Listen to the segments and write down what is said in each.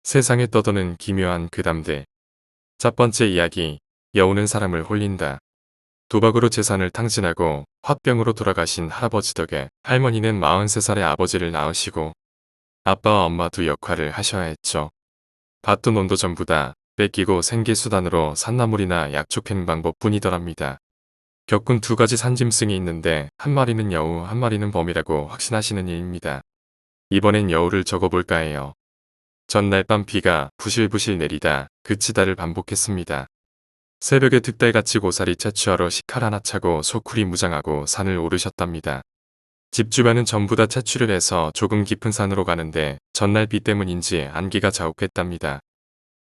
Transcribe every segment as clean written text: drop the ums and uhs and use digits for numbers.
세상에 떠도는 기묘한 괴담들. 첫 번째 이야기, 여우는 사람을 홀린다. 도박으로 재산을 탕진하고 화병으로 돌아가신 할아버지 덕에 할머니는 43살의 아버지를 낳으시고 아빠와 엄마 두 역할을 하셔야 했죠. 밭도 논도 전부 다 뺏기고 생계수단으로 산나물이나 약초 캐는 방법뿐이더랍니다. 겪은 두 가지 산짐승이 있는데 한 마리는 여우, 한 마리는 범이라고 확신하시는 일입니다. 이번엔 여우를 적어볼까 해요. 전날 밤 비가 부실부실 내리다 그치다를 반복했습니다. 새벽에 득달같이 고사리 채취하러 식칼 하나 차고 소쿠리 무장하고 산을 오르셨답니다. 집 주변은 전부 다 채취를 해서 조금 깊은 산으로 가는데 전날 비 때문인지 안개가 자욱했답니다.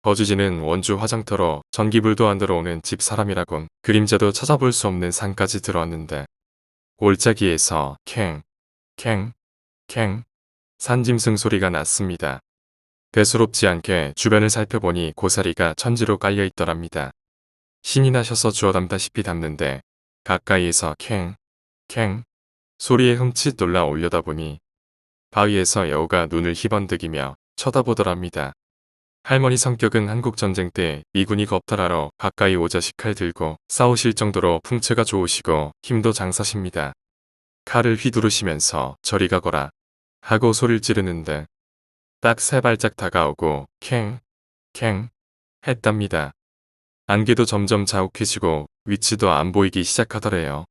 거주지는 원주 화장터로 전기불도 안 들어오는 집 사람이라곤 그림자도 찾아볼 수 없는 산까지 들어왔는데 골짜기에서 캥, 캥, 캥 산짐승 소리가 났습니다. 대수롭지 않게 주변을 살펴보니 고사리가 천지로 깔려 있더랍니다. 신이 나셔서 주워 담다시피 담는데 가까이에서 캥, 캥 소리에 흠칫 놀라 올려다보니 바위에서 여우가 눈을 희번득이며 쳐다보더랍니다. 할머니 성격은 한국전쟁 때 미군이 겁탈하러 가까이 오자 식칼 들고 싸우실 정도로 풍채가 좋으시고 힘도 장사십니다. 칼을 휘두르시면서 저리 가거라 하고 소리를 지르는데 딱 세 발짝 다가오고 캥, 캥 했답니다. 안개도 점점 자욱해지고 위치도 안 보이기 시작하더래요.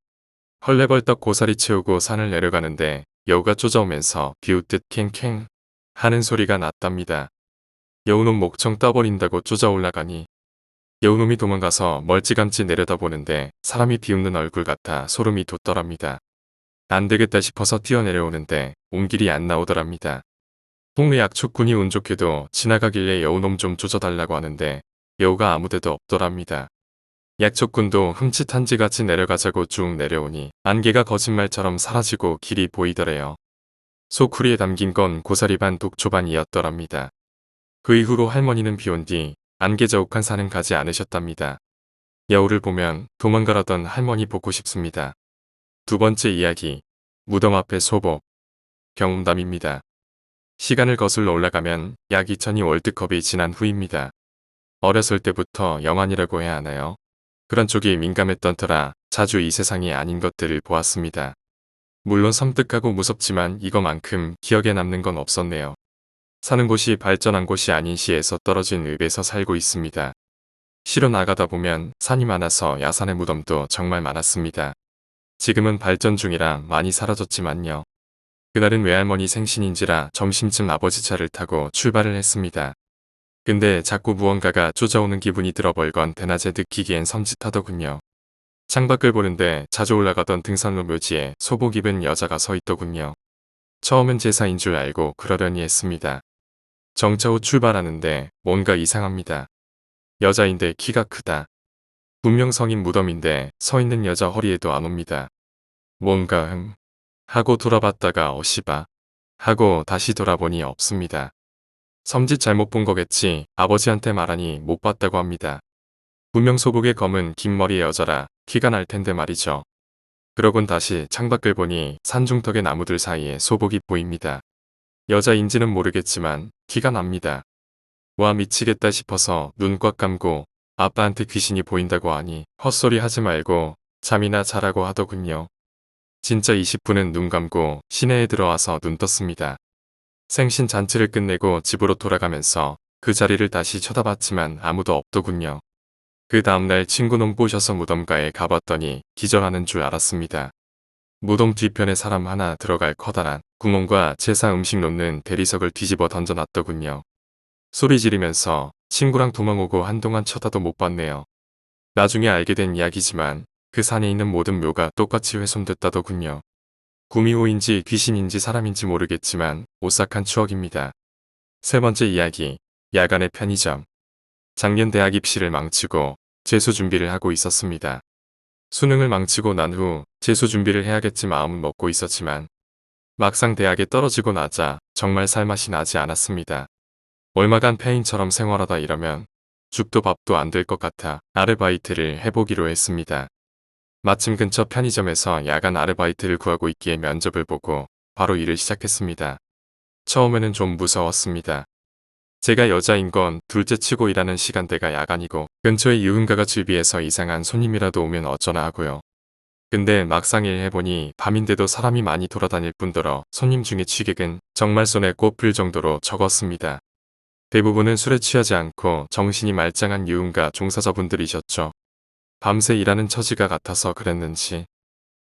헐레벌떡 고사리 채우고 산을 내려가는데 여우가 쫓아오면서 비웃듯 캥캥 하는 소리가 났답니다. 여우놈 목청 떠버린다고 쫓아 올라가니 여우놈이 도망가서 멀찌감치 내려다보는데 사람이 비웃는 얼굴 같아 소름이 돋더랍니다. 안 되겠다 싶어서 뛰어내려오는데 온 길이 안 나오더랍니다. 동네 약초꾼이 운 좋게도 지나가길래 여우놈 좀 조져달라고 하는데 여우가 아무데도 없더랍니다. 약초꾼도 흠칫한지같이 내려가자고 쭉 내려오니 안개가 거짓말처럼 사라지고 길이 보이더래요. 소쿠리에 담긴 건 고사리 반 독초 반이었더랍니다. 그 이후로 할머니는 비온 뒤 안개 자욱한 산은 가지 않으셨답니다. 여우를 보면 도망가라던 할머니 보고 싶습니다. 두 번째 이야기, 무덤 앞의 소복. 경험담입니다. 시간을 거슬러 올라가면 약 2000이 월드컵이 지난 후입니다. 어렸을 때부터 영안이라고 해야 하나요? 그런 쪽이 민감했던 터라 자주 이 세상이 아닌 것들을 보았습니다. 물론 섬뜩하고 무섭지만 이거만큼 기억에 남는 건 없었네요. 사는 곳이 발전한 곳이 아닌 시에서 떨어진 읍에서 살고 있습니다. 시로 나가다 보면 산이 많아서 야산의 무덤도 정말 많았습니다. 지금은 발전 중이라 많이 사라졌지만요. 그날은 외할머니 생신인지라 점심쯤 아버지 차를 타고 출발을 했습니다. 근데 자꾸 무언가가 쫓아오는 기분이 들어 벌건 대낮에 느끼기엔 섬찟하더군요. 창밖을 보는데 자주 올라가던 등산로 묘지에 소복 입은 여자가 서 있더군요. 처음엔 제사인 줄 알고 그러려니 했습니다. 정차 후 출발하는데 뭔가 이상합니다. 여자인데 키가 크다. 분명 성인 무덤인데 서 있는 여자 허리에도 안 옵니다. 뭔가 하고 돌아봤다가 어시바 하고 다시 돌아보니 없습니다. 섬짓 잘못 본 거겠지 아버지한테 말하니 못 봤다고 합니다. 분명 소복의 검은 긴 머리의 여자라 키가 날 텐데 말이죠. 그러곤 다시 창밖을 보니 산중턱의 나무들 사이에 소복이 보입니다. 여자인지는 모르겠지만 키가 납니다. 와 미치겠다 싶어서 눈 꽉 감고 아빠한테 귀신이 보인다고 하니 헛소리 하지 말고 잠이나 자라고 하더군요. 진짜 20분은 눈 감고 시내에 들어와서 눈 떴습니다. 생신 잔치를 끝내고 집으로 돌아가면서 그 자리를 다시 쳐다봤지만 아무도 없더군요. 그 다음날 친구놈 꼬셔서 무덤가에 가봤더니 기절하는 줄 알았습니다. 무덤 뒤편에 사람 하나 들어갈 커다란 구멍과 제사 음식 놓는 대리석을 뒤집어 던져놨더군요. 소리 지르면서 친구랑 도망오고 한동안 쳐다도 못 봤네요. 나중에 알게 된 이야기지만 그 산에 있는 모든 묘가 똑같이 훼손됐다더군요. 구미호인지 귀신인지 사람인지 모르겠지만 오싹한 추억입니다. 세 번째 이야기, 야간의 편의점. 작년 대학 입시를 망치고 재수 준비를 하고 있었습니다. 수능을 망치고 난 후 재수 준비를 해야겠지 마음은 먹고 있었지만 막상 대학에 떨어지고 나자 정말 살맛이 나지 않았습니다. 얼마간 폐인처럼 생활하다 이러면 죽도 밥도 안 될 것 같아 아르바이트를 해보기로 했습니다. 마침 근처 편의점에서 야간 아르바이트를 구하고 있기에 면접을 보고 바로 일을 시작했습니다. 처음에는 좀 무서웠습니다. 제가 여자인 건 둘째치고 일하는 시간대가 야간이고 근처에 유흥가가 즐비해서 이상한 손님이라도 오면 어쩌나 하고요. 근데 막상 일해보니 밤인데도 사람이 많이 돌아다닐 뿐더러 손님 중에 취객은 정말 손에 꼽힐 정도로 적었습니다. 대부분은 술에 취하지 않고 정신이 말짱한 유흥가 종사자분들이셨죠. 밤새 일하는 처지가 같아서 그랬는지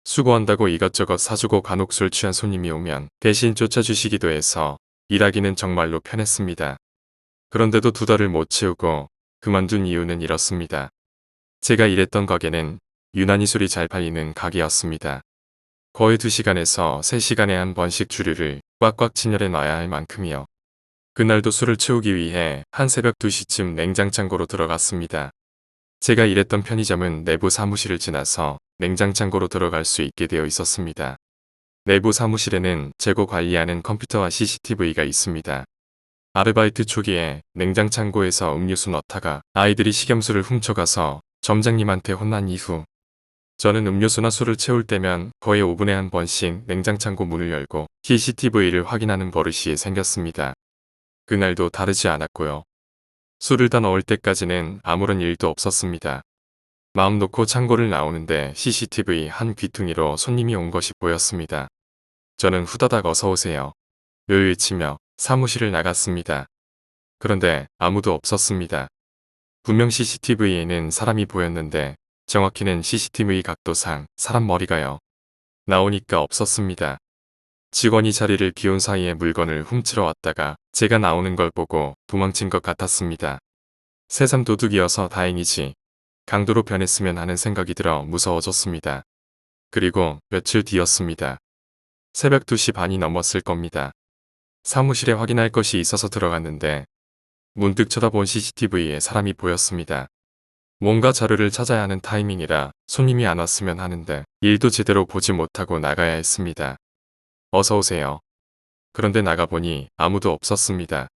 수고한다고 이것저것 사주고 간혹 술 취한 손님이 오면 대신 쫓아주시기도 해서 일하기는 정말로 편했습니다. 그런데도 2달을 못 채우고 그만둔 이유는 이렇습니다. 제가 일했던 가게는 유난히 술이 잘 팔리는 가게였습니다. 거의 2시간에서 3시간에 한 번씩 주류를 꽉꽉 진열해 놔야 할 만큼이요. 그날도 술을 채우기 위해 한 새벽 2시쯤 냉장창고로 들어갔습니다. 제가 일했던 편의점은 내부 사무실을 지나서 냉장창고로 들어갈 수 있게 되어 있었습니다. 내부 사무실에는 재고 관리하는 컴퓨터와 CCTV가 있습니다. 아르바이트 초기에 냉장창고에서 음료수 넣다가 아이들이 식염수를 훔쳐가서 점장님한테 혼난 이후 저는 음료수나 술을 채울 때면 거의 5분에 한 번씩 냉장창고 문을 열고 CCTV를 확인하는 버릇이 생겼습니다. 그날도 다르지 않았고요. 술을 다 넣을 때까지는 아무런 일도 없었습니다. 마음 놓고 창고를 나오는데 CCTV 한 귀퉁이로 손님이 온 것이 보였습니다. 저는 후다닥 어서오세요 를 외치며 사무실을 나갔습니다. 그런데 아무도 없었습니다. 분명 CCTV에는 사람이 보였는데 정확히는 CCTV 각도상 사람 머리가요. 나오니까 없었습니다. 직원이 자리를 비운 사이에 물건을 훔치러 왔다가 제가 나오는 걸 보고 도망친 것 같았습니다. 새삼 도둑이어서 다행이지. 강도로 변했으면 하는 생각이 들어 무서워졌습니다. 그리고 며칠 뒤였습니다. 새벽 2시 반이 넘었을 겁니다. 사무실에 확인할 것이 있어서 들어갔는데 문득 쳐다본 CCTV에 사람이 보였습니다. 뭔가 자료를 찾아야 하는 타이밍이라 손님이 안 왔으면 하는데 일도 제대로 보지 못하고 나가야 했습니다. 어서 오세요. 그런데 나가보니 아무도 없었습니다.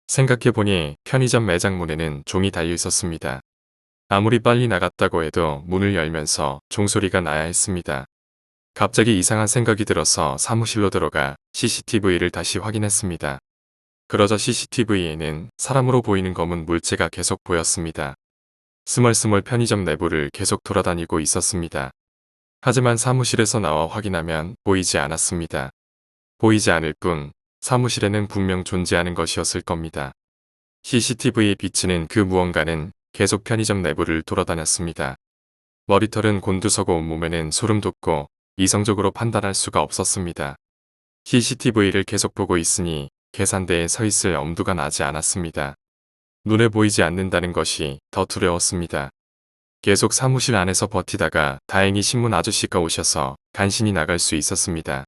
생각해보니 편의점 매장 문에는 종이 달려 있었습니다. 아무리 빨리 나갔다고 해도 문을 열면서 종소리가 나야 했습니다. 갑자기 이상한 생각이 들어서 사무실로 들어가 CCTV를 다시 확인했습니다. 그러자 CCTV에는 사람으로 보이는 검은 물체가 계속 보였습니다. 스멀스멀 편의점 내부를 계속 돌아다니고 있었습니다. 하지만 사무실에서 나와 확인하면 보이지 않았습니다. 보이지 않을 뿐 사무실에는 분명 존재하는 것이었을 겁니다. CCTV에 비치는 그 무언가는 계속 편의점 내부를 돌아다녔습니다. 머리털은 곤두서고 온몸에는 소름 돋고 이성적으로 판단할 수가 없었습니다. CCTV를 계속 보고 있으니 계산대에 서 있을 엄두가 나지 않았습니다. 눈에 보이지 않는다는 것이 더 두려웠습니다. 계속 사무실 안에서 버티다가 다행히 신문 아저씨가 오셔서 간신히 나갈 수 있었습니다.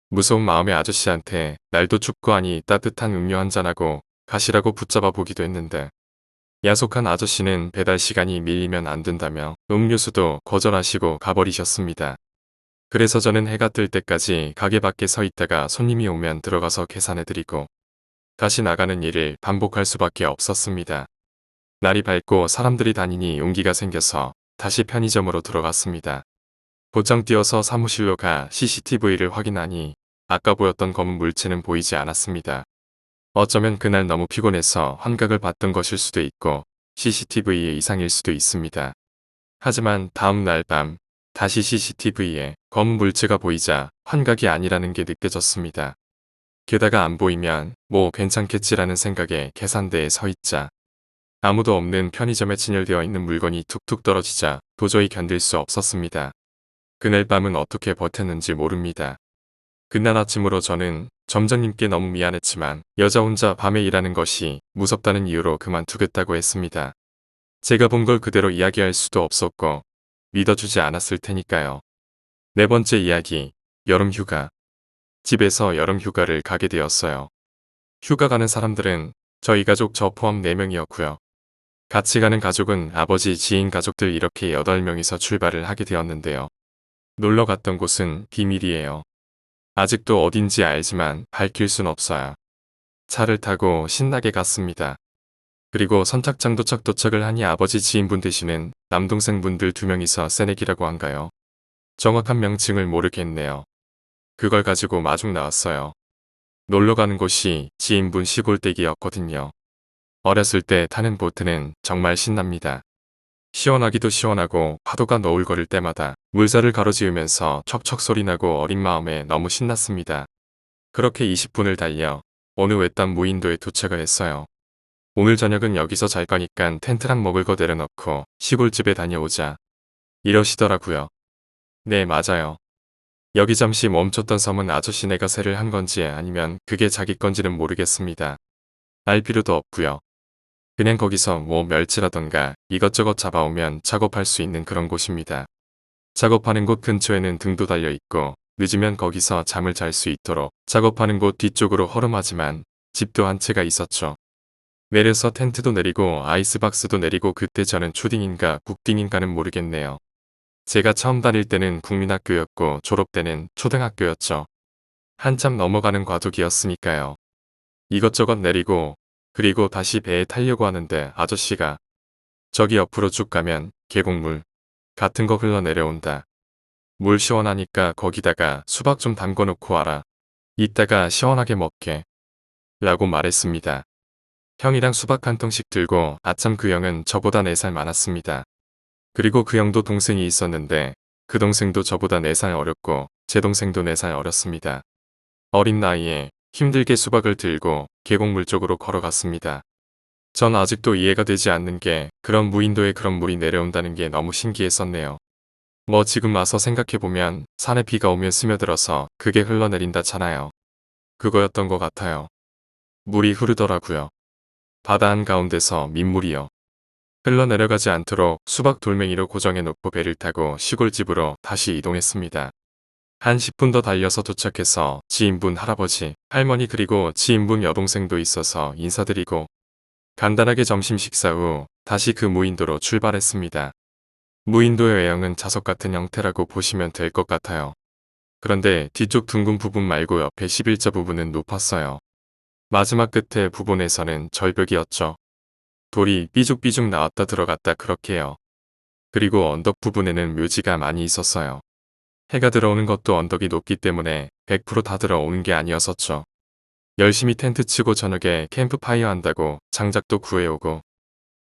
무서운 마음의 아저씨한테 날도 춥고 하니 따뜻한 음료 한잔하고 가시라고 붙잡아 보기도 했는데 야속한 아저씨는 배달 시간이 밀리면 안 된다며 음료수도 거절하시고 가버리셨습니다. 그래서 저는 해가 뜰 때까지 가게 밖에 서 있다가 손님이 오면 들어가서 계산해드리고 다시 나가는 일을 반복할 수밖에 없었습니다. 날이 밝고 사람들이 다니니 용기가 생겨서 다시 편의점으로 들어갔습니다. 곧장 뛰어서 사무실로 가 CCTV를 확인하니 아까 보였던 검은 물체는 보이지 않았습니다. 어쩌면 그날 너무 피곤해서 환각을 봤던 것일 수도 있고 CCTV의 이상일 수도 있습니다. 하지만 다음 날 밤 다시 CCTV에 검은 물체가 보이자 환각이 아니라는 게 느껴졌습니다. 게다가 안 보이면 뭐 괜찮겠지라는 생각에 계산대에 서 있자 아무도 없는 편의점에 진열되어 있는 물건이 툭툭 떨어지자 도저히 견딜 수 없었습니다. 그날 밤은 어떻게 버텼는지 모릅니다. 그날 아침으로 저는 점장님께 너무 미안했지만 여자 혼자 밤에 일하는 것이 무섭다는 이유로 그만두겠다고 했습니다. 제가 본 걸 그대로 이야기할 수도 없었고 믿어주지 않았을 테니까요. 4번째 이야기, 여름휴가. 집에서 여름휴가를 가게 되었어요. 휴가 가는 사람들은 저희 가족 저 포함 4명이었고요. 같이 가는 가족은 아버지, 지인 가족들 이렇게 8명이서 출발을 하게 되었는데요. 놀러 갔던 곳은 비밀이에요. 아직도 어딘지 알지만 밝힐 순 없어요. 차를 타고 신나게 갔습니다. 그리고 선착장 도착을 하니 아버지 지인분 되시는 남동생분들 2명이서 새내기라고 한가요? 정확한 명칭을 모르겠네요. 그걸 가지고 마중 나왔어요. 놀러 가는 곳이 지인분 시골댁이었거든요. 어렸을 때 타는 보트는 정말 신납니다. 시원하기도 시원하고 파도가 너울거릴 때마다 물살을 가로지으면서 척척 소리나고 어린 마음에 너무 신났습니다. 그렇게 20분을 달려 어느 외딴 무인도에 도착을 했어요. 오늘 저녁은 여기서 잘 거니까 텐트랑 먹을 거 내려놓고 시골집에 다녀오자. 이러시더라고요. 네, 맞아요. 여기 잠시 멈췄던 섬은 아저씨네가 새를 한 건지 아니면 그게 자기 건지는 모르겠습니다. 알 필요도 없고요. 그냥 거기서 뭐 멸치라던가 이것저것 잡아오면 작업할 수 있는 그런 곳입니다. 작업하는 곳 근처에는 등도 달려 있고 늦으면 거기서 잠을 잘 수 있도록 작업하는 곳 뒤쪽으로 허름하지만 집도 한 채가 있었죠. 내려서 텐트도 내리고 아이스박스도 내리고 그때 저는 초딩인가 국딩인가는 모르겠네요. 제가 처음 다닐 때는 국민학교였고 졸업 때는 초등학교였죠. 한참 넘어가는 과도기였으니까요. 이것저것 내리고 그리고 다시 배에 타려고 하는데 아저씨가 저기 옆으로 쭉 가면 계곡물 같은 거 흘러내려온다. 물 시원하니까 거기다가 수박 좀 담궈놓고 와라. 이따가 시원하게 먹게. 라고 말했습니다. 형이랑 수박 한 통씩 들고 아참 그 형은 저보다 4살 많았습니다. 그리고 그 형도 동생이 있었는데 그 동생도 저보다 4살 어렸고 제 동생도 4살 어렸습니다. 어린 나이에 힘들게 수박을 들고 계곡물 쪽으로 걸어갔습니다. 전 아직도 이해가 되지 않는 게 그런 무인도에 그런 물이 내려온다는 게 너무 신기했었네요. 뭐 지금 와서 생각해보면 산에 비가 오면 스며들어서 그게 흘러내린다잖아요. 그거였던 것 같아요. 물이 흐르더라고요. 바다 한가운데서 민물이요. 흘러내려가지 않도록 수박 돌멩이로 고정해놓고 배를 타고 시골집으로 다시 이동했습니다. 한 10분 더 달려서 도착해서 지인분 할아버지, 할머니 그리고 지인분 여동생도 있어서 인사드리고 간단하게 점심 식사 후 다시 그 무인도로 출발했습니다. 무인도의 외형은 자석 같은 형태라고 보시면 될 것 같아요. 그런데 뒤쪽 둥근 부분 말고 옆에 11자 부분은 높았어요. 마지막 끝에 부분에서는 절벽이었죠. 돌이 삐죽삐죽 나왔다 들어갔다 그렇게요. 그리고 언덕 부분에는 묘지가 많이 있었어요. 해가 들어오는 것도 언덕이 높기 때문에 100%다 들어오는 게 아니었었죠. 열심히 텐트 치고 저녁에 캠프파이어 한다고 장작도 구해오고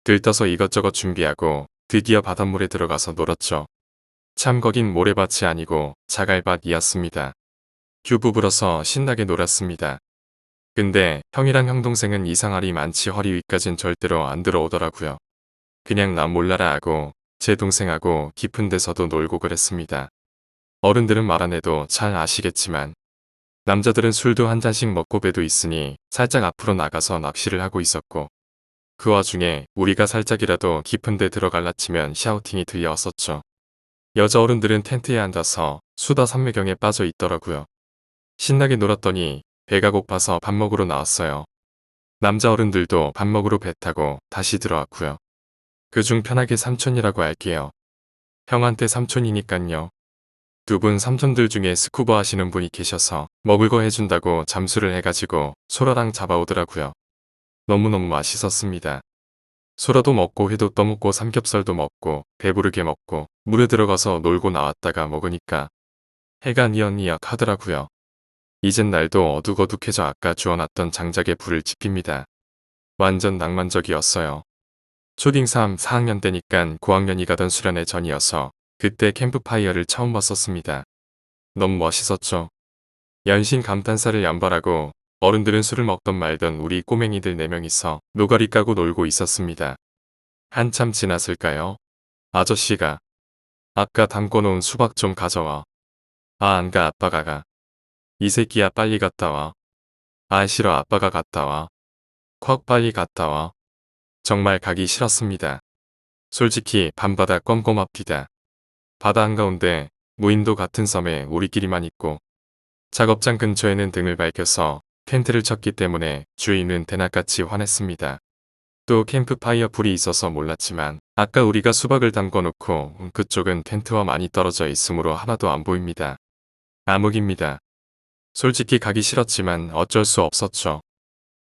들떠서 이것저것 준비하고 드디어 바닷물에 들어가서 놀았죠. 참 거긴 모래밭이 아니고 자갈밭이었습니다. 큐브 불어서 신나게 놀았습니다. 근데 형이랑 형동생은 이상할이 많지 허리 위까진 절대로 안 들어오더라고요. 그냥 난 몰라라 하고 제 동생하고 깊은 데서도 놀고 그랬습니다. 어른들은 말 안 해도 잘 아시겠지만 남자들은 술도 한 잔씩 먹고 배도 있으니 살짝 앞으로 나가서 낚시를 하고 있었고 그 와중에 우리가 살짝이라도 깊은 데 들어갈라 치면 샤우팅이 들려왔었죠. 여자 어른들은 텐트에 앉아서 수다 산매경에 빠져 있더라고요. 신나게 놀았더니 배가 고파서 밥 먹으러 나왔어요. 남자 어른들도 밥 먹으러 배 타고 다시 들어왔고요. 그중 편하게 삼촌이라고 할게요. 형한테 삼촌이니깐요. 두 분 삼촌들 중에 스쿠버 하시는 분이 계셔서 먹을 거 해준다고 잠수를 해가지고 소라랑 잡아오더라고요. 너무너무 맛있었습니다. 소라도 먹고 회도 떠먹고 삼겹살도 먹고 배부르게 먹고 물에 들어가서 놀고 나왔다가 먹으니까 해가 니역니역 하더라고요. 이젠 날도 어둑어둑해져 아까 주워놨던 장작에 불을 지핍니다. 완전 낭만적이었어요. 초딩 3, 4학년 때니깐 고학년이 가던 수련회 전이어서 그때 캠프파이어를 처음 봤었습니다. 너무 멋있었죠. 연신 감탄사를 연발하고 어른들은 술을 먹던 말던 우리 꼬맹이들 4명이서 노가리 까고 놀고 있었습니다. 한참 지났을까요? 아저씨가 아까 담궈놓은 수박 좀 가져와. 아, 안 가. 아빠가 가. 이 새끼야 빨리 갔다 와. 아, 싫어. 아빠가 갔다 와. 콱 빨리 갔다 와. 정말 가기 싫었습니다. 솔직히 밤바다 껌껌합디다. 바다 한가운데 무인도 같은 섬에 우리끼리만 있고 작업장 근처에는 등을 밝혀서 텐트를 쳤기 때문에 주인은 대낮같이 화냈습니다. 또 캠프파이어 불이 있어서 몰랐지만 아까 우리가 수박을 담궈놓고 그쪽은 텐트와 많이 떨어져 있으므로 하나도 안 보입니다. 암흑입니다. 솔직히 가기 싫었지만 어쩔 수 없었죠.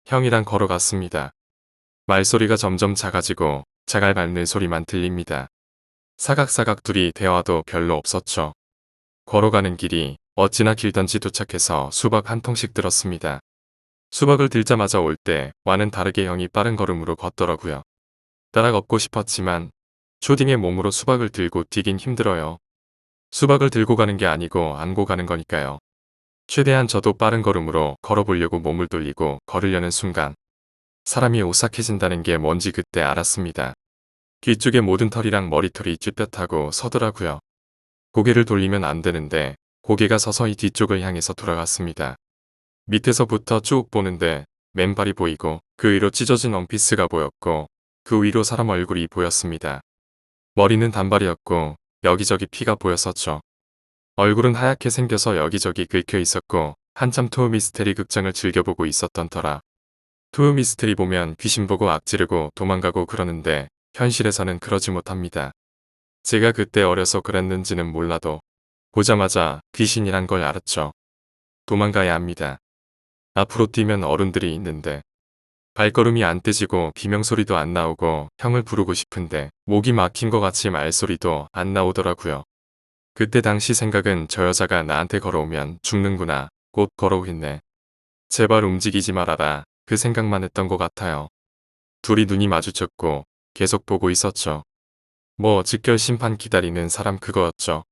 형이랑 걸어갔습니다. 말소리가 점점 작아지고 자갈 밟는 소리만 들립니다. 사각사각 둘이 대화도 별로 없었죠. 걸어가는 길이 어찌나 길던지 도착해서 수박 한 통씩 들었습니다. 수박을 들자마자 올 때와는 다르게 형이 빠른 걸음으로 걷더라고요. 따라 걷고 싶었지만 초딩의 몸으로 수박을 들고 뛰긴 힘들어요. 수박을 들고 가는 게 아니고 안고 가는 거니까요. 최대한 저도 빠른 걸음으로 걸어보려고 몸을 돌리고 걸으려는 순간 사람이 오싹해진다는 게 뭔지 그때 알았습니다. 뒤쪽에 모든 털이랑 머리털이 쭈뼛하고 서더라고요. 고개를 돌리면 안 되는데 고개가 서서히 뒤쪽을 향해서 돌아갔습니다. 밑에서부터 쭉 보는데 맨발이 보이고 그 위로 찢어진 원피스가 보였고 그 위로 사람 얼굴이 보였습니다. 머리는 단발이었고 여기저기 피가 보였었죠. 얼굴은 하얗게 생겨서 여기저기 긁혀 있었고 한참 토요 미스테리 극장을 즐겨보고 있었던 터라 토요 미스테리 보면 귀신 보고 악지르고 도망가고 그러는데 현실에서는 그러지 못합니다. 제가 그때 어려서 그랬는지는 몰라도 보자마자 귀신이란 걸 알았죠. 도망가야 합니다. 앞으로 뛰면 어른들이 있는데 발걸음이 안 떼지고 비명소리도 안 나오고 형을 부르고 싶은데 목이 막힌 것 같이 말소리도 안 나오더라고요. 그때 당시 생각은 저 여자가 나한테 걸어오면 죽는구나. 곧 걸어오겠네. 제발 움직이지 말아라. 그 생각만 했던 것 같아요. 둘이 눈이 마주쳤고 계속 보고 있었죠. 뭐 즉결 심판 기다리는 사람 그거였죠.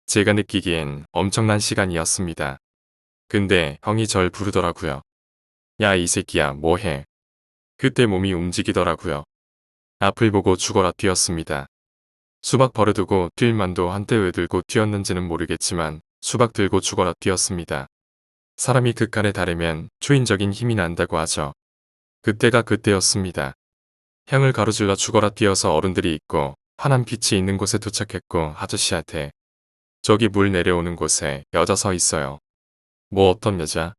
제가 느끼기엔 엄청난 시간이었습니다. 근데 형이 절 부르더라고요. 야 이 새끼야 뭐해. 그때 몸이 움직이더라고요. 앞을 보고 죽어라 뛰었습니다. 수박 버려두고 뛸 만도 한때 왜 들고 뛰었는지는 모르겠지만 수박 들고 죽어라 뛰었습니다. 사람이 극한에 달하면 초인적인 힘이 난다고 하죠. 그때가 그때였습니다. 형을 가로질러 죽어라 뛰어서 어른들이 있고 환한 빛이 있는 곳에 도착했고 아저씨한테 저기 물 내려오는 곳에 여자 서 있어요. 뭐 어떤 여자?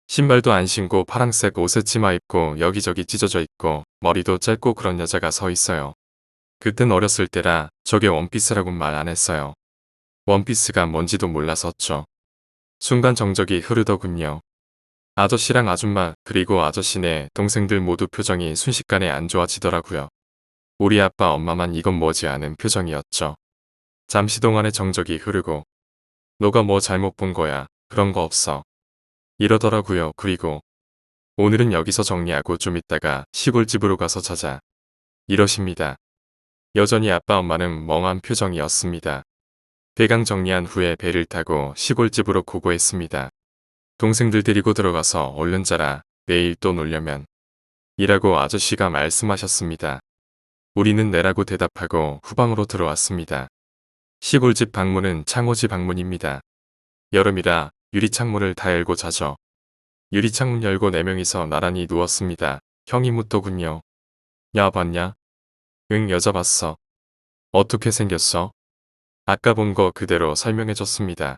신발도 안 신고 파랑색 옷에 치마 입고 여기저기 찢어져 있고 머리도 짧고 그런 여자가 서 있어요. 그땐 어렸을 때라 저게 원피스라고는 말 안 했어요. 원피스가 뭔지도 몰랐었죠. 순간 정적이 흐르더군요. 아저씨랑 아줌마 그리고 아저씨네 동생들 모두 표정이 순식간에 안 좋아지더라고요. 우리 아빠 엄마만 이건 뭐지 하는 표정이었죠. 잠시 동안의 정적이 흐르고 너가 뭐 잘못 본 거야. 그런 거 없어. 이러더라고요. 그리고 오늘은 여기서 정리하고 좀 있다가 시골집으로 가서 자자. 이러십니다. 여전히 아빠 엄마는 멍한 표정이었습니다. 대강 정리한 후에 배를 타고 시골집으로 고고했습니다. 동생들 데리고 들어가서 얼른 자라. 내일 또 놀려면. 이라고 아저씨가 말씀하셨습니다. 우리는 네라고 대답하고 후방으로 들어왔습니다. 시골집 방문은 창호지 방문입니다. 여름이라 유리창문을 다 열고 자죠. 유리창문 열고 4명이서 나란히 누웠습니다. 형이 묻더군요. 야 봤냐? 응 여자 봤어. 어떻게 생겼어? 아까 본 거 그대로 설명해줬습니다.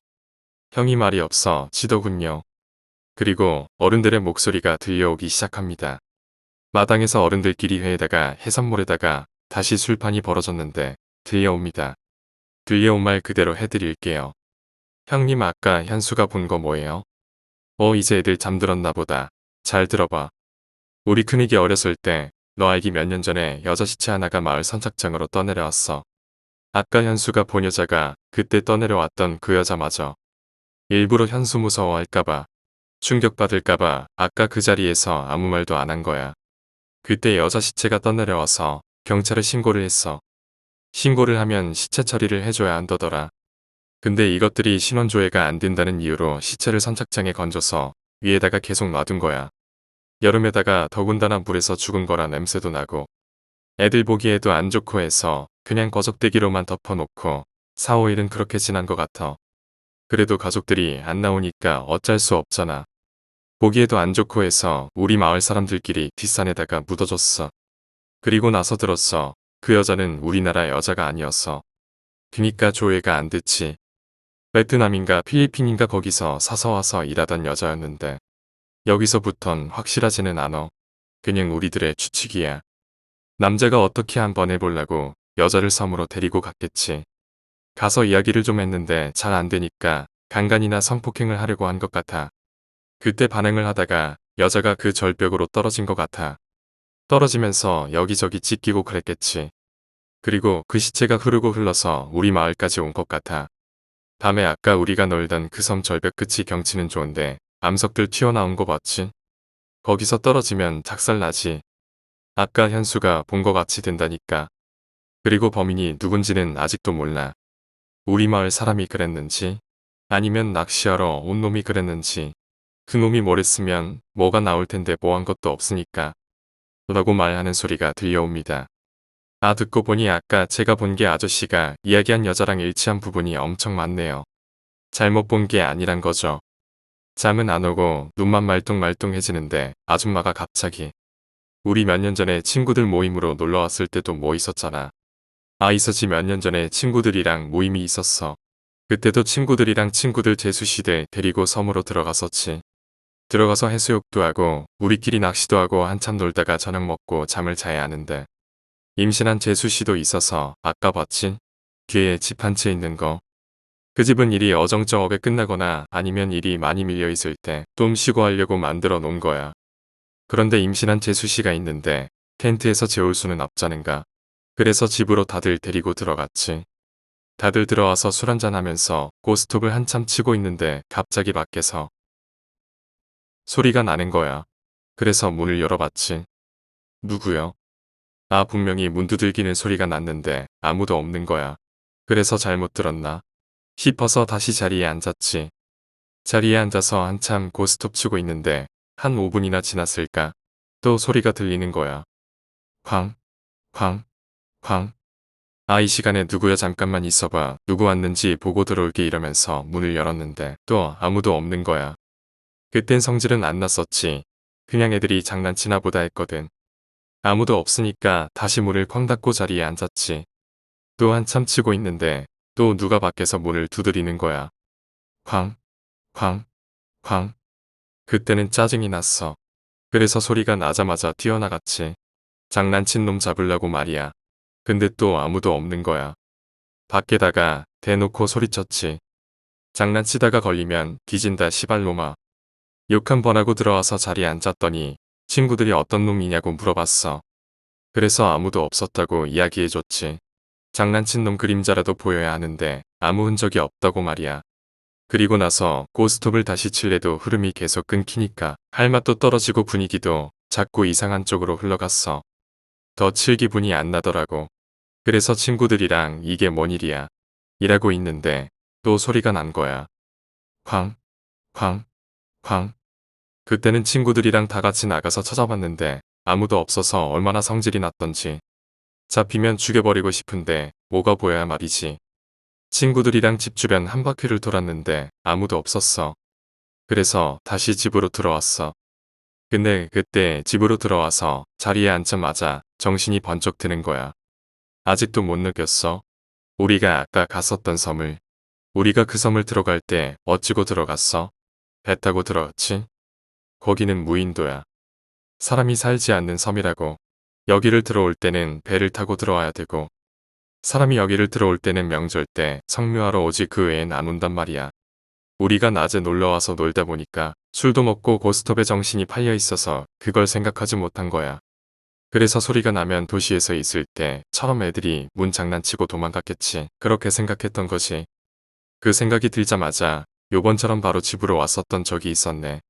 형이 말이 없어 지더군요. 그리고 어른들의 목소리가 들려오기 시작합니다. 마당에서 어른들끼리 회에다가 해산물에다가 다시 술판이 벌어졌는데 들려옵니다. 들려온 말 그대로 해드릴게요. 형님 아까 현수가 본 거 뭐예요? 이제 애들 잠들었나 보다. 잘 들어봐. 우리 큰애기 어렸을 때 너 알기 몇 년 전에 여자 시체 하나가 마을 선착장으로 떠내려왔어. 아까 현수가 본 여자가 그때 떠내려왔던 그 여자 맞아. 일부러 현수 무서워할까봐 충격받을까봐 아까 그 자리에서 아무 말도 안 한 거야. 그때 여자 시체가 떠내려와서 경찰에 신고를 했어. 신고를 하면 시체 처리를 해줘야 한다더라. 근데 이것들이 신원조회가 안 된다는 이유로 시체를 선착장에 건져서 위에다가 계속 놔둔 거야. 여름에다가 더군다나 물에서 죽은 거라 냄새도 나고 애들 보기에도 안 좋고 해서 그냥 거적대기로만 덮어놓고 4, 5일은 그렇게 지난 것 같아. 그래도 가족들이 안 나오니까 어쩔 수 없잖아. 보기에도 안 좋고 해서 우리 마을 사람들끼리 뒷산에다가 묻어줬어. 그리고 나서 들었어. 그 여자는 우리나라 여자가 아니었어. 그니까 조회가 안 됐지. 베트남인가 필리핀인가 거기서 사서 와서 일하던 여자였는데 여기서부턴 확실하지는 않어. 그냥 우리들의 추측이야. 남자가 어떻게 한번 해보려고 여자를 섬으로 데리고 갔겠지. 가서 이야기를 좀 했는데 잘 안 되니까 강간이나 성폭행을 하려고 한 것 같아. 그때 반응을 하다가 여자가 그 절벽으로 떨어진 것 같아. 떨어지면서 여기저기 찢기고 그랬겠지. 그리고 그 시체가 흐르고 흘러서 우리 마을까지 온 것 같아. 밤에 아까 우리가 놀던 그 섬 절벽 끝이 경치는 좋은데 암석들 튀어나온 거 봤지? 거기서 떨어지면 작살나지. 아까 현수가 본 거 같이 된다니까. 그리고 범인이 누군지는 아직도 몰라. 우리 마을 사람이 그랬는지 아니면 낚시하러 온 놈이 그랬는지 그 놈이 뭘 했으면 뭐가 나올 텐데 뭐 한 것도 없으니까 라고 말하는 소리가 들려옵니다. 듣고 보니 아까 제가 본 게 아저씨가 이야기한 여자랑 일치한 부분이 엄청 많네요. 잘못 본 게 아니란 거죠. 잠은 안 오고 눈만 말똥말똥해지는데 아줌마가 갑자기 우리 몇 년 전에 친구들 모임으로 놀러 왔을 때도 뭐 있었잖아. 있었지. 몇 년 전에 친구들이랑 모임이 있었어. 그때도 친구들이랑 친구들 재수씨들 데리고 섬으로 들어갔었지. 들어가서 해수욕도 하고 우리끼리 낚시도 하고 한참 놀다가 저녁 먹고 잠을 자야 하는데 임신한 재수씨도 있어서 아까 봤지? 뒤에 집 한 채 있는 거. 그 집은 일이 어정쩡하게 끝나거나 아니면 일이 많이 밀려 있을 때 좀 쉬고 하려고 만들어 놓은 거야. 그런데 임신한 재수씨가 있는데 텐트에서 재울 수는 없자는가. 그래서 집으로 다들 데리고 들어갔지. 다들 들어와서 술 한잔하면서 고스톱을 한참 치고 있는데 갑자기 밖에서 소리가 나는 거야. 그래서 문을 열어봤지. 누구요? 분명히 문 두들기는 소리가 났는데 아무도 없는 거야. 그래서 잘못 들었나 싶어서 다시 자리에 앉았지. 자리에 앉아서 한참 고스톱 치고 있는데 한 5분이나 지났을까? 또 소리가 들리는 거야. 쾅, 쾅, 쾅. 이 시간에 누구야 잠깐만 있어봐. 누구 왔는지 보고 들어올게 이러면서 문을 열었는데 또 아무도 없는 거야. 그땐 성질은 안 났었지. 그냥 애들이 장난치나 보다 했거든. 아무도 없으니까 다시 문을 쾅 닫고 자리에 앉았지. 또 한참 치고 있는데 또 누가 밖에서 문을 두드리는 거야. 쾅, 쾅, 쾅. 그때는 짜증이 났어. 그래서 소리가 나자마자 뛰어나갔지. 장난친 놈 잡으려고 말이야. 근데 또 아무도 없는 거야. 밖에다가 대놓고 소리쳤지. 장난치다가 걸리면 뒤진다 시발놈아. 욕 한 번 하고 들어와서 자리에 앉았더니 친구들이 어떤 놈이냐고 물어봤어. 그래서 아무도 없었다고 이야기해줬지. 장난친 놈 그림자라도 보여야 하는데 아무 흔적이 없다고 말이야. 그리고 나서 고스톱을 다시 칠래도 흐름이 계속 끊기니까 할 맛도 떨어지고 분위기도 자꾸 이상한 쪽으로 흘러갔어. 더 칠 기분이 안 나더라고. 그래서 친구들이랑 이게 뭔 일이야 일하고 있는데 또 소리가 난 거야. 쾅, 쾅, 쾅. 그때는 친구들이랑 다 같이 나가서 찾아봤는데 아무도 없어서 얼마나 성질이 났던지. 잡히면 죽여버리고 싶은데 뭐가 보여야 말이지. 친구들이랑 집 주변 한 바퀴를 돌았는데 아무도 없었어. 그래서 다시 집으로 들어왔어. 근데 그때 집으로 들어와서 자리에 앉자마자 정신이 번쩍 드는 거야. 아직도 못 느꼈어? 우리가 아까 갔었던 섬을. 우리가 그 섬을 들어갈 때 어찌고 들어갔어? 배 타고 들어갔지? 거기는 무인도야. 사람이 살지 않는 섬이라고. 여기를 들어올 때는 배를 타고 들어와야 되고 사람이 여기를 들어올 때는 명절 때 성묘하러 오지 그 외엔 안 온단 말이야. 우리가 낮에 놀러와서 놀다 보니까 술도 먹고 고스톱에 정신이 팔려 있어서 그걸 생각하지 못한 거야. 그래서 소리가 나면 도시에서 있을 때처럼 애들이 문 장난치고 도망갔겠지. 그렇게 생각했던 거지. 그 생각이 들자마자 요번처럼 바로 집으로 왔었던 적이 있었네.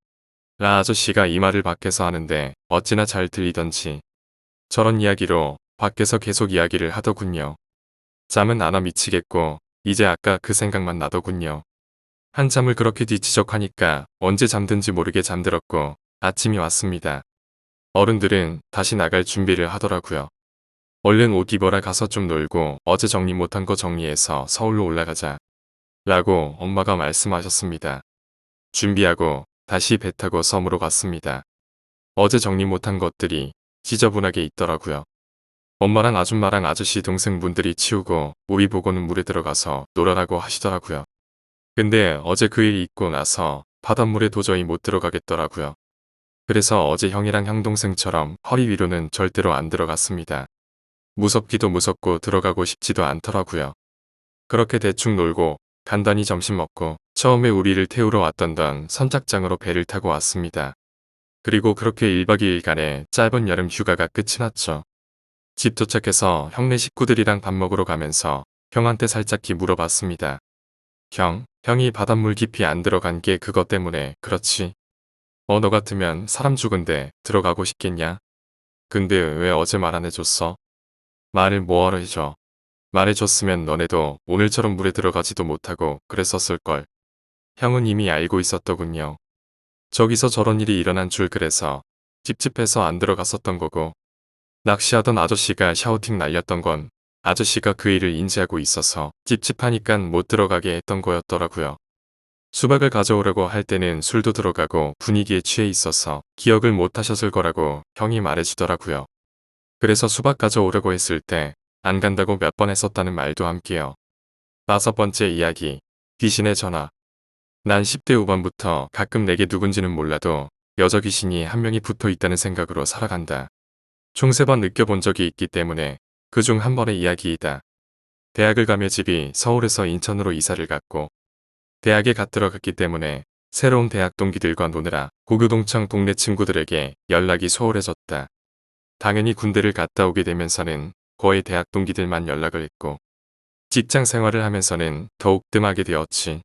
라 아저씨가 이 말을 밖에서 하는데 어찌나 잘 들리던지. 저런 이야기로 밖에서 계속 이야기를 하더군요. 잠은 안 와 미치겠고 이제 아까 그 생각만 나더군요. 한참을 그렇게 뒤치적하니까 언제 잠든지 모르게 잠들었고 아침이 왔습니다. 어른들은 다시 나갈 준비를 하더라고요. 얼른 옷 입어라 가서 좀 놀고 어제 정리 못한 거 정리해서 서울로 올라가자. 라고 엄마가 말씀하셨습니다. 준비하고 다시 배 타고 섬으로 갔습니다. 어제 정리 못한 것들이 지저분하게 있더라고요. 엄마랑 아줌마랑 아저씨 동생분들이 치우고 우리 보고는 물에 들어가서 놀아라고 하시더라고요. 근데 어제 그 일 있고 나서 바닷물에 도저히 못 들어가겠더라고요. 그래서 어제 형이랑 형 동생처럼 허리 위로는 절대로 안 들어갔습니다. 무섭기도 무섭고 들어가고 싶지도 않더라고요. 그렇게 대충 놀고 간단히 점심 먹고 처음에 우리를 태우러 왔던 던 선착장으로 배를 타고 왔습니다. 그리고 그렇게 1박 2일간의 짧은 여름 휴가가 끝이 났죠. 집 도착해서 형네 식구들이랑 밥 먹으러 가면서 형한테 살짝히 물어봤습니다. 형이 바닷물 깊이 안 들어간 게 그것 때문에 그렇지? 너 같으면 사람 죽은데 들어가고 싶겠냐? 근데 왜 어제 말 안 해줬어? 말을 뭐하러 해줘? 말해줬으면 너네도 오늘처럼 물에 들어가지도 못하고 그랬었을걸. 형은 이미 알고 있었더군요. 저기서 저런 일이 일어난 줄 그래서 찝찝해서 안 들어갔었던 거고, 낚시하던 아저씨가 샤우팅 날렸던 건 아저씨가 그 일을 인지하고 있어서 찝찝하니까 못 들어가게 했던 거였더라고요. 수박을 가져오라고 할 때는 술도 들어가고 분위기에 취해 있어서 기억을 못 하셨을 거라고 형이 말해주더라고요. 그래서 수박 가져오라고 했을 때 안 간다고 몇 번 했었다는 말도 함께요. 5번째 이야기. 귀신의 전화. 난 10대 후반부터 가끔 내게 누군지는 몰라도 여자 귀신이 한 명이 붙어 있다는 생각으로 살아간다. 총 3번 느껴본 적이 있기 때문에 그중 한 번의 이야기이다. 대학을 가며 집이 서울에서 인천으로 이사를 갔고 대학에 갓 들어갔기 때문에 새로운 대학 동기들과 노느라 고교동창 동네 친구들에게 연락이 소홀해졌다. 당연히 군대를 갔다 오게 되면서는 거의 대학 동기들만 연락을 했고 직장 생활을 하면서는 더욱 뜸하게 되었지.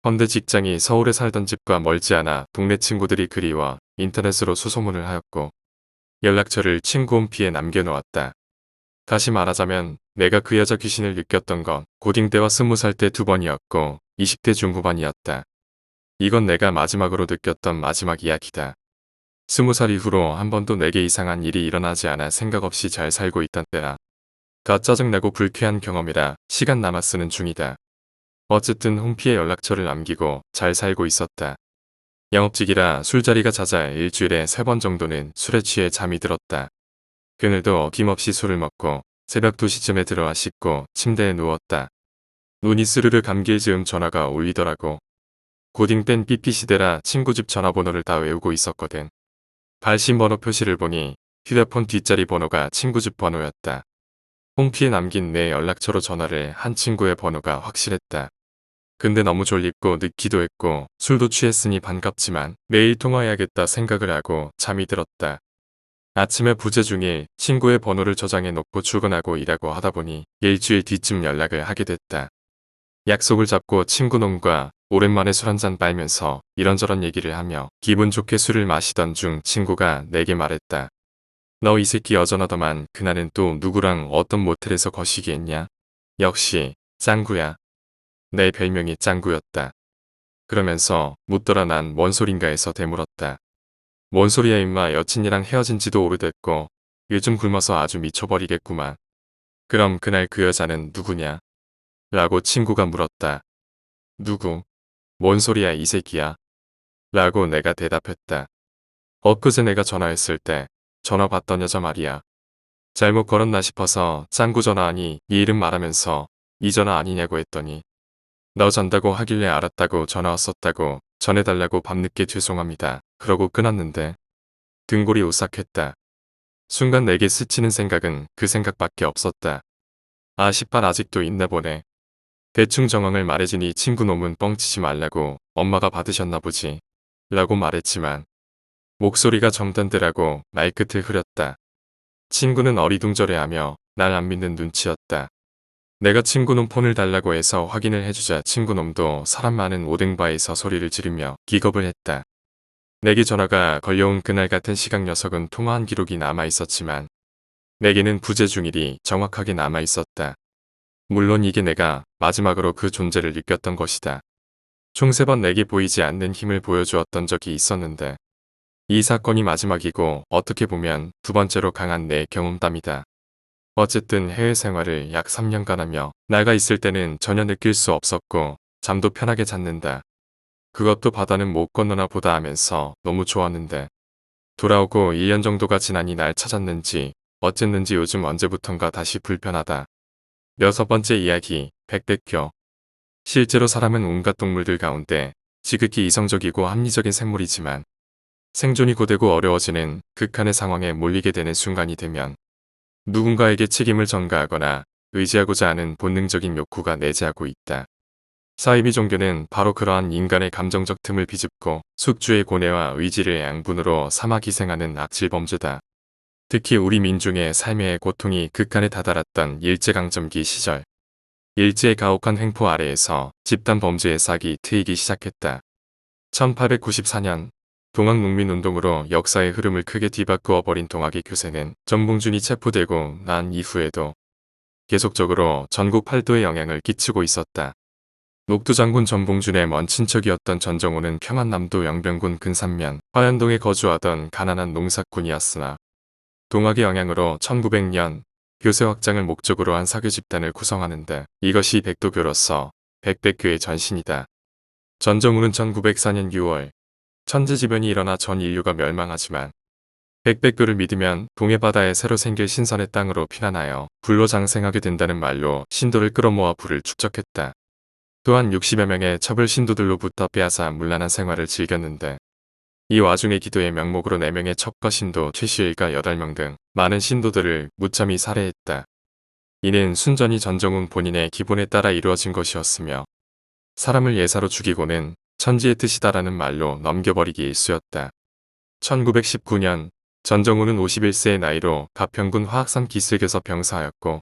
헌데 직장이 서울에 살던 집과 멀지 않아 동네 친구들이 그리워 인터넷으로 수소문을 하였고 연락처를 친구 홈피에 남겨놓았다. 다시 말하자면 내가 그 여자 귀신을 느꼈던 건 고딩 때와 20살 때 2번이었고 20대 중후반이었다. 이건 내가 마지막으로 느꼈던 마지막 이야기다. 20살 이후로 한 번도 내게 이상한 일이 일어나지 않아 생각 없이 잘 살고 있던 때라. 다 짜증나고 불쾌한 경험이라 시간 남아 쓰는 중이다. 어쨌든 홈피에 연락처를 남기고 잘 살고 있었다. 영업직이라 술자리가 잦아 일주일에 3번 정도는 술에 취해 잠이 들었다. 그늘도 어김없이 술을 먹고 새벽 2시쯤에 들어와 씻고 침대에 누웠다. 눈이 스르르 감길 즈음 전화가 울리더라고. 고딩 땐 삐삐시대라 친구 집 전화번호를 다 외우고 있었거든. 발신번호 표시를 보니 휴대폰 뒷자리 번호가 친구 집 번호였다. 홈피에 남긴 내 연락처로 전화를 한 친구의 번호가 확실했다. 근데 너무 졸립고 늦기도 했고 술도 취했으니 반갑지만 매일 통화해야겠다 생각을 하고 잠이 들었다. 아침에 부재 중일 친구의 번호를 저장해 놓고 출근하고 일하고 하다 보니 일주일 뒤쯤 연락을 하게 됐다. 약속을 잡고 친구 놈과 오랜만에 술 한잔 빨면서 이런저런 얘기를 하며 기분 좋게 술을 마시던 중 친구가 내게 말했다. 너 이 새끼 여전하더만 그날은 또 누구랑 어떤 모텔에서 거시기 했냐? 역시 짱구야. 내 별명이 짱구였다. 그러면서 묻더라 난 뭔 소린가 해서 되물었다. 뭔 소리야 임마 여친이랑 헤어진 지도 오래됐고 요즘 굶어서 아주 미쳐버리겠구만. 그럼 그날 그 여자는 누구냐? 라고 친구가 물었다. 누구? 뭔 소리야 이 새끼야? 라고 내가 대답했다. 엊그제 내가 전화했을 때 전화 받던 여자 말이야. 잘못 걸었나 싶어서 짱구 전화하니 네 이름 말하면서 이 전화 아니냐고 했더니 너 잔다고 하길래 알았다고 전화 왔었다고 전해달라고 밤늦게 죄송합니다. 그러고 끊었는데 등골이 오싹했다. 순간 내게 스치는 생각은 그 생각밖에 없었다. 아 씨발 아직도 있나 보네. 대충 정황을 말해주니 친구 놈은 뻥치지 말라고 엄마가 받으셨나 보지. 라고 말했지만 목소리가 정반대라고 말끝을 흐렸다. 친구는 어리둥절해하며 날 안 믿는 눈치였다. 내가 친구놈 폰을 달라고 해서 확인을 해주자 친구놈도 사람 많은 오뎅바에서 소리를 지르며 기겁을 했다. 내게 전화가 걸려온 그날 같은 시각 녀석은 통화한 기록이 남아있었지만 내게는 부재 중일이 정확하게 남아있었다. 물론 이게 내가 마지막으로 그 존재를 느꼈던 것이다. 총 3번 내게 보이지 않는 힘을 보여주었던 적이 있었는데 이 사건이 마지막이고 어떻게 보면 2번째로 강한 내 경험담이다. 어쨌든 해외 생활을 약 3년간 하며 나가 있을 때는 전혀 느낄 수 없었고 잠도 편하게 잤는다. 그것도 바다는 못 건너나 보다 하면서 너무 좋았는데 돌아오고 1년 정도가 지나니 날 찾았는지 어쨌는지 요즘 언제부턴가 다시 불편하다. 6번째 이야기, 백대교. 실제로 사람은 온갖 동물들 가운데 지극히 이성적이고 합리적인 생물이지만 생존이 고되고 어려워지는 극한의 상황에 몰리게 되는 순간이 되면 누군가에게 책임을 전가하거나 의지하고자 하는 본능적인 욕구가 내재하고 있다. 사이비 종교는 바로 그러한 인간의 감정적 틈을 비집고 숙주의 고뇌와 의지를 양분으로 삼아 기생하는 악질 범죄다. 특히 우리 민중의 삶의 고통이 극한에 다다랐던 일제강점기 시절. 일제의 가혹한 횡포 아래에서 집단 범죄의 싹이 트이기 시작했다. 1894년 동학농민운동으로 역사의 흐름을 크게 뒤바꾸어 버린 동학의 교세는 전봉준이 체포되고 난 이후에도 계속적으로 전국 팔도에 영향을 끼치고 있었다. 녹두장군 전봉준의 먼 친척이었던 전정호는 평안남도 영변군 근산면 화연동에 거주하던 가난한 농사꾼이었으나 동학의 영향으로 1900년 교세 확장을 목적으로 한 사교 집단을 구성하는데 이것이 백도교로서 백백교의 전신이다. 전정훈은 1904년 6월 천재지변이 일어나 전 인류가 멸망하지만 백백교를 믿으면 동해바다에 새로 생길 신선의 땅으로 피난하여 불로 장생하게 된다는 말로 신도를 끌어모아 불을 축적했다. 또한 60여 명의 첩을 신도들로부터 빼앗아 문란한 생활을 즐겼는데 이 와중에 기도의 명목으로 4명의 첩과 신도 최시일과 8명 등 많은 신도들을 무참히 살해했다. 이는 순전히 전정훈 본인의 기본에 따라 이루어진 것이었으며 사람을 예사로 죽이고는 천지의 뜻이다라는 말로 넘겨버리기 일쑤였다. 1919년 전정훈은 51세의 나이로 가평군 화학산 기슭에서 병사하였고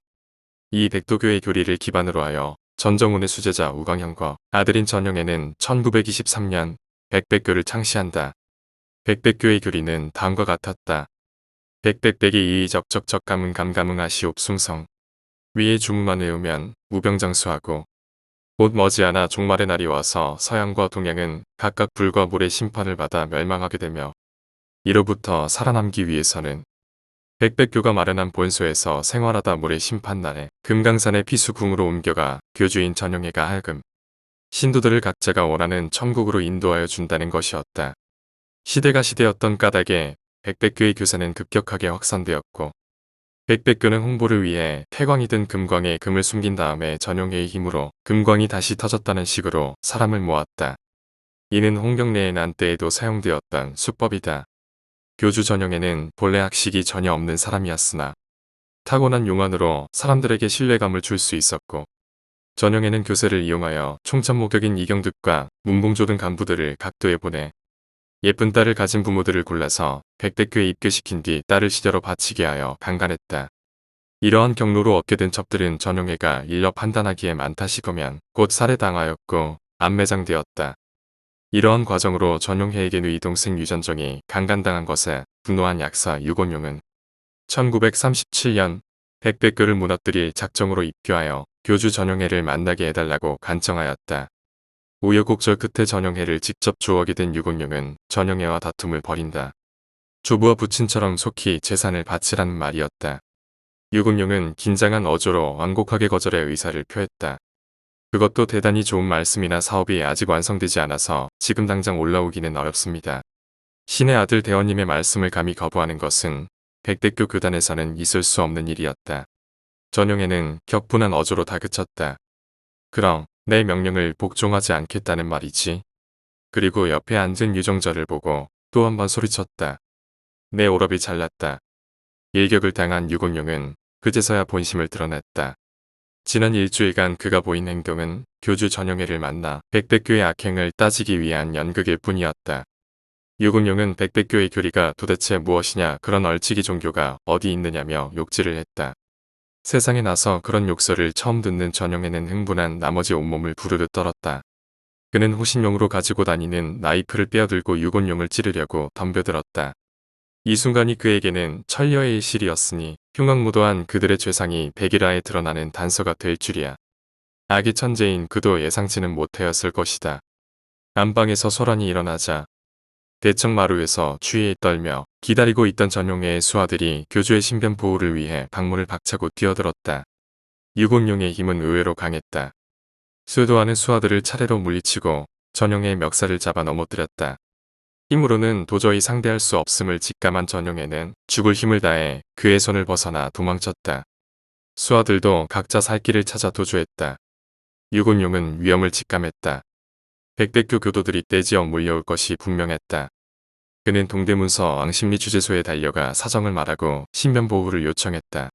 이 백도교의 교리를 기반으로 하여 전정훈의 수제자 우광현과 아들인 전영애는 1923년 백백교를 창시한다. 백백교의 교리는 다음과 같았다. 백백백이 이적적적 가문감가뭉하시옵 숭성 위에 주문만 외우면 무병장수하고 곧 머지않아 종말의 날이 와서 서양과 동양은 각각 불과 물의 심판을 받아 멸망하게 되며 이로부터 살아남기 위해서는 백백교가 마련한 본소에서 생활하다 물의 심판날에 금강산의 피수궁으로 옮겨가 교주인 전영애가 하여금 신도들을 각자가 원하는 천국으로 인도하여 준다는 것이었다. 시대가 시대였던 까닭에 백백교의 교세는 급격하게 확산되었고 백백교는 홍보를 위해 태광이든 금광에 금을 숨긴 다음에 전용회의 힘으로 금광이 다시 터졌다는 식으로 사람을 모았다. 이는 홍경래의 난 때에도 사용되었던 수법이다. 교주 전용회는 본래 학식이 전혀 없는 사람이었으나 타고난 용안으로 사람들에게 신뢰감을 줄 수 있었고 전용회는 교세를 이용하여 총천목격인 이경득과 문봉조 등 간부들을 각도에 보내 예쁜 딸을 가진 부모들을 골라서 백백교에 입교시킨 뒤 딸을 시녀로 바치게 하여 강간했다. 이러한 경로로 얻게 된 첩들은 전용회가 일러 판단하기에 많다 싶으면 곧 살해당하였고 안매장되었다. 이러한 과정으로 전용회에게 누이 동생 유전정이 강간당한 것에 분노한 약사 유곤용은 1937년 백백교를 무너뜨릴 작정으로 입교하여 교주 전용회를 만나게 해달라고 간청하였다. 우여곡절 끝에 전용회를 직접 조어게 된 유곤용은 전용회와 다툼을 벌인다. 조부와 부친처럼 속히 재산을 바치라는 말이었다. 유곤용은 긴장한 어조로 완곡하게 거절의 의사를 표했다. 그것도 대단히 좋은 말씀이나 사업이 아직 완성되지 않아서 지금 당장 올라오기는 어렵습니다. 신의 아들 대원님의 말씀을 감히 거부하는 것은 백백교 교단에서는 있을 수 없는 일이었다. 전용회는 격분한 어조로 다그쳤다. 그럼 내 명령을 복종하지 않겠다는 말이지. 그리고 옆에 앉은 유정절을 보고 또 한 번 소리쳤다. 내 오럽이 잘났다. 일격을 당한 유곤용은 그제서야 본심을 드러냈다. 지난 일주일간 그가 보인 행동은 교주 전용회를 만나 백백교의 악행을 따지기 위한 연극일 뿐이었다. 유곤용은 백백교의 교리가 도대체 무엇이냐 그런 얼치기 종교가 어디 있느냐며 욕질을 했다. 세상에 나서 그런 욕설을 처음 듣는 전용회는 흥분한 나머지 온몸을 부르르 떨었다. 그는 호신용으로 가지고 다니는 나이프를 빼어들고 유곤용을 찌르려고 덤벼들었다. 이 순간이 그에게는 천려의 일실이었으니 흉악무도한 그들의 죄상이 백일하에 드러나는 단서가 될 줄이야. 악의 천재인 그도 예상치는 못하였을 것이다. 안방에서 소란이 일어나자 대청 마루에서 추위에 떨며 기다리고 있던 전용회의 수하들이 교주의 신변 보호를 위해 방문을 박차고 뛰어들었다. 유곤용의 힘은 의외로 강했다. 수도하는 수하들을 차례로 물리치고 전용회의 멱살을 잡아 넘어뜨렸다. 힘으로는 도저히 상대할 수 없음을 직감한 전용회는 죽을 힘을 다해 그의 손을 벗어나 도망쳤다. 수하들도 각자 살 길을 찾아 도주했다. 유곤용은 위험을 직감했다. 백백교 교도들이 떼지어 몰려올 것이 분명했다. 그는 동대문서 왕십리 주재소에 달려가 사정을 말하고 신변 보호를 요청했다.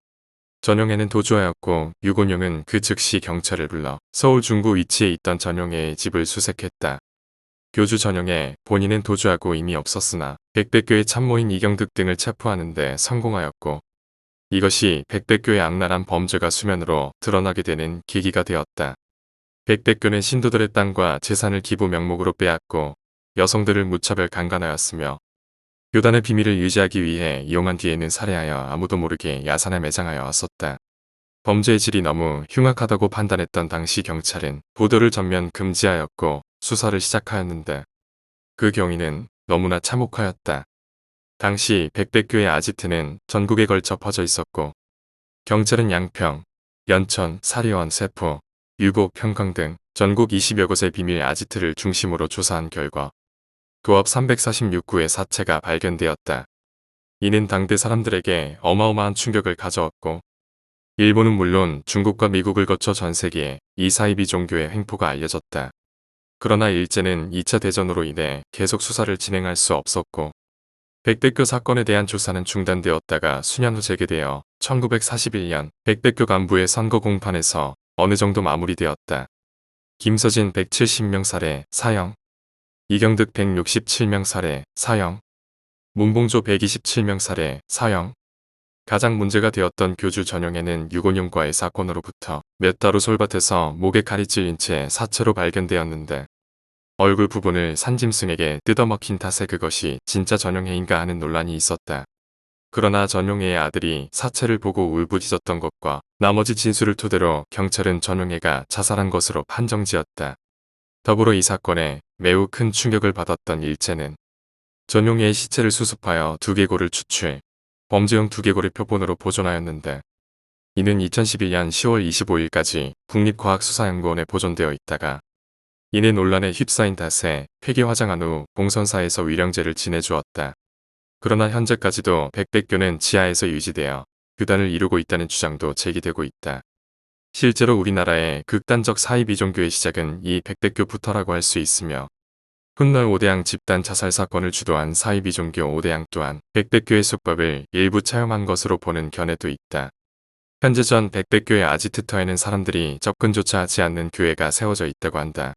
전용회는 도주하였고 유곤용은 그 즉시 경찰을 불러 서울 중구 위치에 있던 전용회의 집을 수색했다. 교주 전용회 본인은 도주하고 이미 없었으나 백백교의 참모인 이경득 등을 체포하는 데 성공하였고 이것이 백백교의 악랄한 범죄가 수면으로 드러나게 되는 계기가 되었다. 백백교는 신도들의 땅과 재산을 기부 명목으로 빼앗고 여성들을 무차별 강간하였으며 교단의 비밀을 유지하기 위해 이용한 뒤에는 살해하여 아무도 모르게 야산에 매장하여 왔었다. 범죄의 질이 너무 흉악하다고 판단했던 당시 경찰은 보도를 전면 금지하였고 수사를 시작하였는데 그 경위는 너무나 참혹하였다. 당시 백백교의 아지트는 전국에 걸쳐 퍼져 있었고 경찰은 양평, 연천, 사리원, 세포, 유곡, 평강 등 전국 20여 곳의 비밀 아지트를 중심으로 조사한 결과 도합 346구의 사체가 발견되었다. 이는 당대 사람들에게 어마어마한 충격을 가져왔고 일본은 물론 중국과 미국을 거쳐 전 세계에 이 사이비 종교의 횡포가 알려졌다. 그러나 일제는 2차 대전으로 인해 계속 수사를 진행할 수 없었고 백백교 사건에 대한 조사는 중단되었다가 수년 후 재개되어 1941년 백백교 간부의 선거 공판에서 어느 정도 마무리되었다. 김서진 170명 살해 사형, 이경득 167명 살해 사형, 문봉조 127명 살해 사형. 가장 문제가 되었던 교주 전용에는 유곤용과의 사건으로부터 몇 달 후 솔밭에서 목에 칼이 찔린 채 사체로 발견되었는데 얼굴 부분을 산짐승에게 뜯어먹힌 탓에 그것이 진짜 전용해인가 하는 논란이 있었다. 그러나 전용해의 아들이 사체를 보고 울부짖었던 것과 나머지 진술을 토대로 경찰은 전용해가 자살한 것으로 판정지었다. 더불어 이 사건에 매우 큰 충격을 받았던 일제는 전용해의 시체를 수습하여 두개골을 추출, 범죄용 두개골을 표본으로 보존하였는데 이는 2011년 10월 25일까지 국립과학수사연구원에 보존되어 있다가 이내 논란에 휩싸인 탓에 폐기화장한 후 봉선사에서 위령제를 지내주었다. 그러나 현재까지도 백백교는 지하에서 유지되어 교단을 이루고 있다는 주장도 제기되고 있다. 실제로 우리나라의 극단적 사이비 종교의 시작은 이 백백교부터라고 할 수 있으며 훗날 오대양 집단 자살 사건을 주도한 사이비 종교 오대양 또한 백백교의 수법을 일부 차용한 것으로 보는 견해도 있다. 현재 전 백백교의 아지트터에는 사람들이 접근조차 하지 않는 교회가 세워져 있다고 한다.